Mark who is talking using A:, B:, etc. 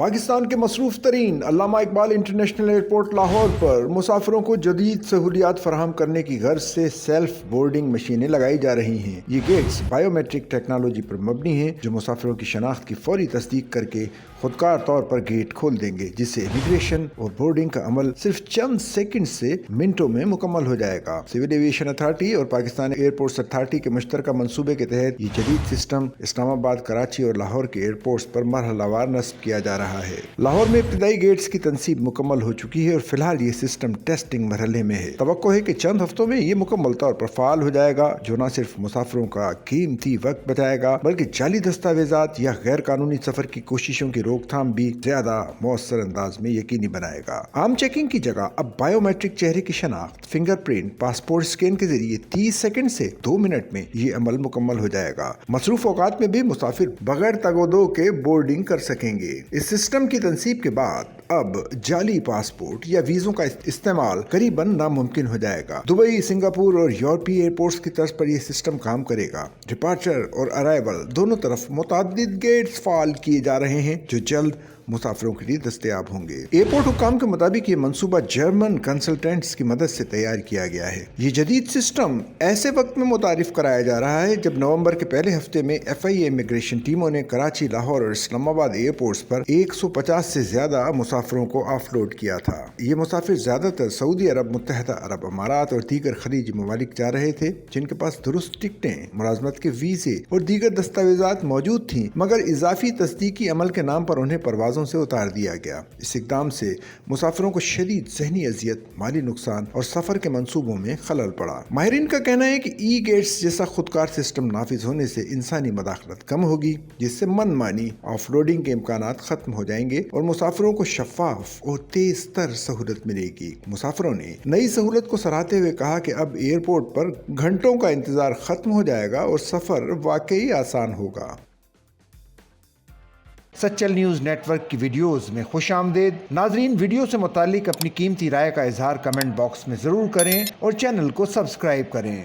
A: پاکستان کے مصروف ترین علامہ Iqbal international airport Lahore پر مسافروں کو جدید سہولیات فراہم کرنے کی غرض سے سیلف بورڈنگ مشینیں لگائی جا رہی ہیں۔ یہ گیٹس بائیو میٹرک ٹیکنالوجی پر مبنی ہیں جو مسافروں کی شناخت کی فوری تصدیق کر کے خودکار طور پر گیٹ کھول دیں گے، جس سے امیگریشن اور بورڈنگ کا عمل صرف چند سیکنڈ سے منٹوں میں مکمل ہو جائے گا۔ سول ایویشن اتھارٹی اور پاکستان ایئرپورٹس اتھارٹی کے مشترکہ منصوبے کے تحت یہ جدید سسٹم اسلام آباد، کراچی اور لاہور کے ایئرپورٹس پر مرحلہ وار نصب کیا جا رہا ہے۔ لاہور میں ابتدائی گیٹس کی تنصیب مکمل ہو چکی ہے اور فی الحال یہ سسٹم ٹیسٹنگ مرحلے میں ہے۔ توقع ہے کہ چند ہفتوں میں یہ مکمل طور پر فعال ہو جائے گا، جو نہ صرف مسافروں کا قیمتی وقت بچائے گا بلکہ جعلی دستاویزات یا غیر قانونی سفر کی کوششوں کی روک تھام بھی زیادہ مؤثر انداز میں یقینی بنائے گا۔ عام چیکنگ کی جگہ اب بائیو میٹرک چہرے کی شناخت، فنگر پرنٹ، پاسپورٹ اسکین کے ذریعے 30 سیکنڈ سے 2 منٹ میں یہ عمل مکمل ہو جائے گا۔ مصروف اوقات میں بھی مسافر بغیر تگ و دو کے بورڈنگ کر سکیں گے۔ اس سسٹم کی تنصیب کے بعد اب جعلی پاسپورٹ یا ویزوں کا استعمال قریباً ناممکن ہو جائے گا۔ دبئی، سنگاپور اور یورپی ایئرپورٹس کی طرز پر یہ سسٹم کام کرے گا۔ ڈپارچر اور ارائیول دونوں طرف متعدد گیٹس فعال کیے جا رہے ہیں جو جلد مسافروں کے لیے دستیاب ہوں گے۔ ایئرپورٹ حکام کے مطابق یہ منصوبہ جرمن کنسلٹنٹس کی مدد سے تیار کیا گیا ہے۔ یہ جدید سسٹم ایسے وقت میں متعارف کرایا جا رہا ہے جب نومبر کے پہلے ہفتے میں FIA امیگریشن ٹیموں نے کراچی، لاہور اور اسلام آباد ایئرپورٹس پر 150 سے زیادہ مسافروں کو آف لوڈ کیا تھا۔ یہ مسافر زیادہ تر سعودی عرب، متحدہ عرب امارات اور دیگر خلیجی ممالک جا رہے تھے جن کے پاس درست ٹکٹیں، ملازمت کے ویزے اور دیگر دستاویزات موجود تھیں، مگر اضافی تصدیقی عمل کے نام پر انہیں پروازوں سے اتار دیا گیا۔ اس اقدام سے مسافروں کو شدید ذہنی اذیت، مالی نقصان اور سفر کے منصوبوں میں خلل پڑا۔ ماہرین کا کہنا ہے کہ ای گیٹس جیسا خودکار سسٹم نافذ ہونے سے انسانی مداخلت کم ہوگی، جس سے من مانی آف لوڈنگ کے امکانات ختم ہو جائیں گے اور مسافروں کو شفاف اور تیز تر سہولت ملے گی۔ مسافروں نے نئی سہولت کو سراہتے ہوئے کہا کہ اب ایئرپورٹ پر گھنٹوں کا انتظار ختم ہو جائے گا اور سفر واقعی آسان ہوگا۔ سچل نیوز نیٹ ورک کی ویڈیوز میں خوش آمدید۔ ناظرین، ویڈیو سے متعلق اپنی قیمتی رائے کا اظہار کمنٹ باکس میں ضرور کریں اور چینل کو سبسکرائب کریں۔